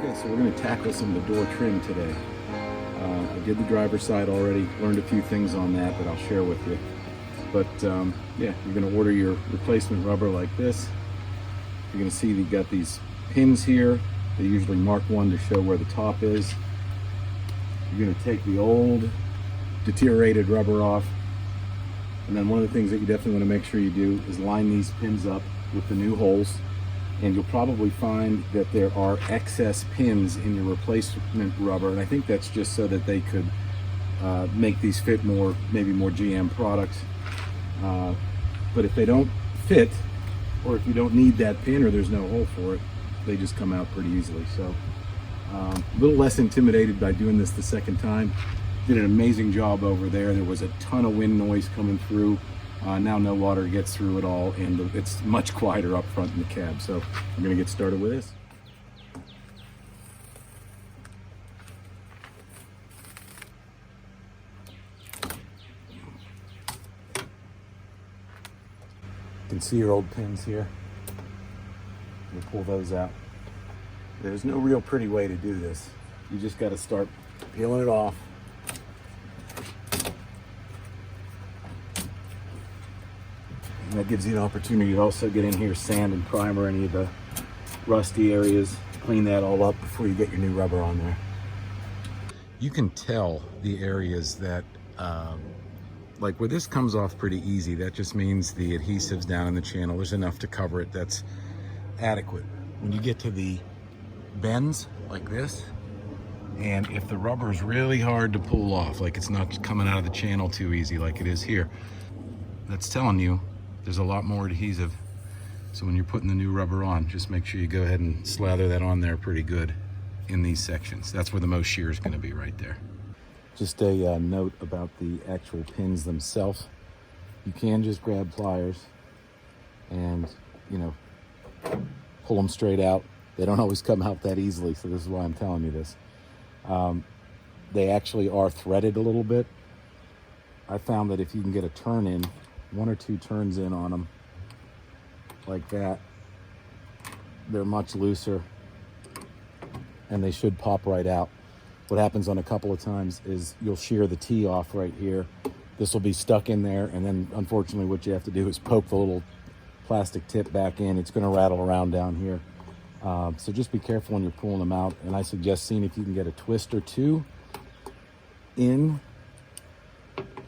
Okay, so we're going to tackle some of the door trim today. I did the driver's side already, learned a few things on that that I'll share with you. But yeah, you're going to order your replacement rubber like this. You're going to see you've got these pins here. They usually mark one to show where the top is. You're going to take the old deteriorated rubber off. And then one of the things that you definitely want to make sure you do is line these pins up with the new holes. And you'll probably find that there are excess pins in your replacement rubber, and I think that's just so that they could make these fit more, maybe more GM products. But if they don't fit, or if you don't need that pin or there's no hole for it, they just come out pretty easily. So a little less intimidated by doing this the second time. Did an amazing job over there. There was a ton of wind noise coming through. Now no water gets through at all, and it's much quieter up front in the cab. So I'm going to get started with this. You can see your old pins here. We'll pull those out. There's no real pretty way to do this. You just got to start peeling it off. And that gives you an opportunity to also get in here, sand and primer any of the rusty areas, clean that all up before you get your new rubber on there. You can tell the areas that, like where this comes off pretty easy, that just means the adhesive's down in the channel. There's enough to cover it, that's adequate. When you get to the bends like this, and if the rubber is really hard to pull off, like it's not coming out of the channel too easy like it is here, that's telling you there's a lot more adhesive. So when you're putting the new rubber on, just make sure you go ahead and slather that on there pretty good in these sections. That's where the most shear is going to be, right there. Just a note about the actual pins themselves. You can just grab pliers and, you know, pull them straight out. They don't always come out that easily, so this is why I'm telling you this. They actually are threaded a little bit. I found that if you can get a turn in, 1 or 2 turns in on them like that, they're much looser and they should pop right out. What happens on a couple of times is you'll shear the T off right here. This will be stuck in there, and then unfortunately what you have to do is poke the little plastic tip back in. It's going to rattle around down here. So just be careful when you're pulling them out, and I suggest seeing if you can get a twist or 2 in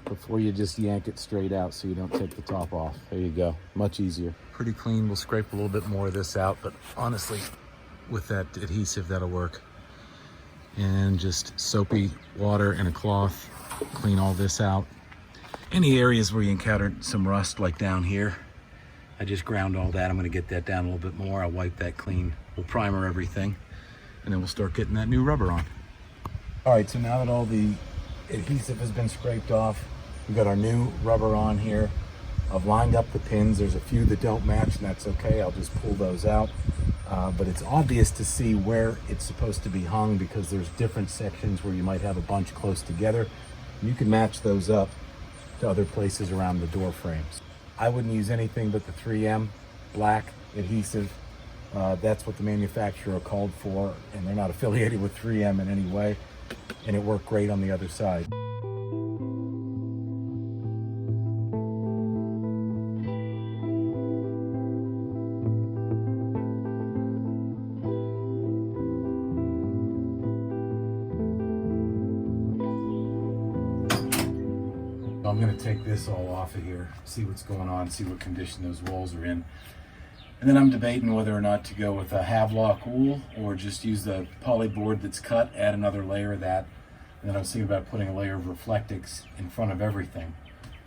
before you just yank it straight out so you don't take the top off. There you go, much easier. Pretty clean. We'll scrape a little bit more of this out, but honestly, with that adhesive, that'll work. And just soapy water and a cloth, clean all this out. Any areas where you encountered some rust, like down here, I just ground all that. I'm gonna get that down a little bit more. I'll wipe that clean. We'll primer everything, and then we'll start getting that new rubber on. All right, so now that all the adhesive has been scraped off, we've got our new rubber on here. I've lined up the pins. There's a few that don't match, and that's okay. I'll just pull those out. But it's obvious to see where it's supposed to be hung because there's different sections where you might have a bunch close together. You can match those up to other places around the door frames. I wouldn't use anything but the 3M black adhesive. That's what the manufacturer called for, and they're not affiliated with 3M in any way, and it worked great on the other side. I'm going to take this all off of here, see what's going on, see what condition those walls are in. And then I'm debating whether or not to go with a Havelock wool or just use the poly board that's cut, add another layer of that. And then I was thinking about putting a layer of Reflectix in front of everything.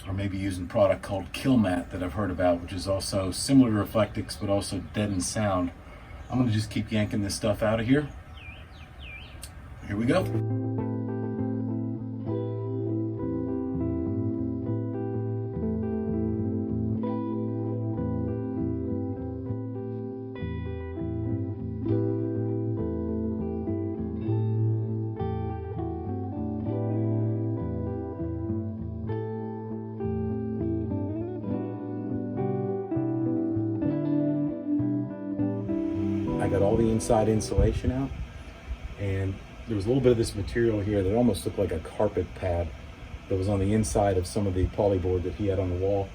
Or maybe using a product called Kill Mat that I've heard about, which is also similar to Reflectix but also deadens sound. I'm going to just keep yanking this stuff out of here. Here we go. I got all the inside insulation out. and there was a little bit of this material here that almost looked like a carpet pad that was on the inside of some of the polyboard that he had on the wall.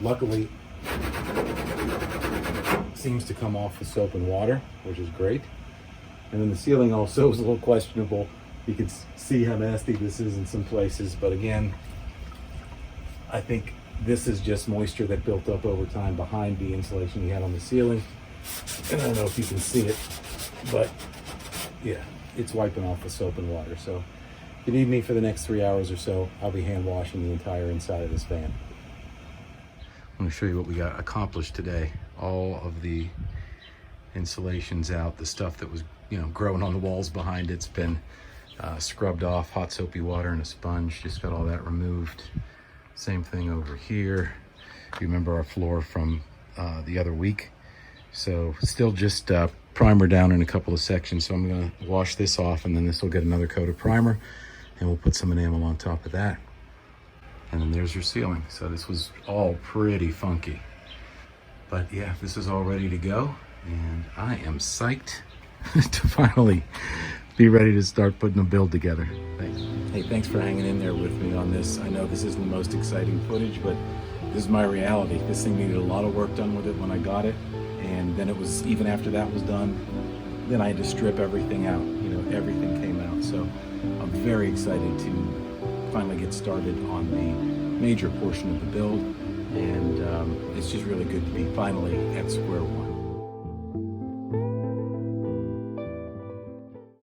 Luckily, it seems to come off with soap and water, which is great. And then the ceiling also was a little questionable. You can see how nasty this is in some places, but again, I think this is just moisture that built up over time behind the insulation he had on the ceiling. And I don't know if you can see it, but yeah, it's wiping off with soap and water. So if you need me for the next 3 hours or so, I'll be hand washing the entire inside of this van. I'm going to show you what we got accomplished today. All of the insulation's out. The stuff that was, growing on the walls behind it's been scrubbed off, hot soapy water and a sponge. Just got all that removed. Same thing over here. You remember our floor from the other week. So still just primer down in a couple of sections. So I'm going to wash this off, and then this will get another coat of primer, and we'll put some enamel on top of that. And then there's your ceiling. So this was all pretty funky. But yeah, this is all ready to go, and I am psyched to finally be ready to start putting a build together. Thanks. Hey, thanks for hanging in there with me on this. I know this isn't the most exciting footage, but this is my reality. This thing needed a lot of work done with it when I got it, and then it was, even after that was done, then I had to strip everything out. Everything came out. So I'm very excited to finally get started on the major portion of the build, and it's just really good to be finally at square one.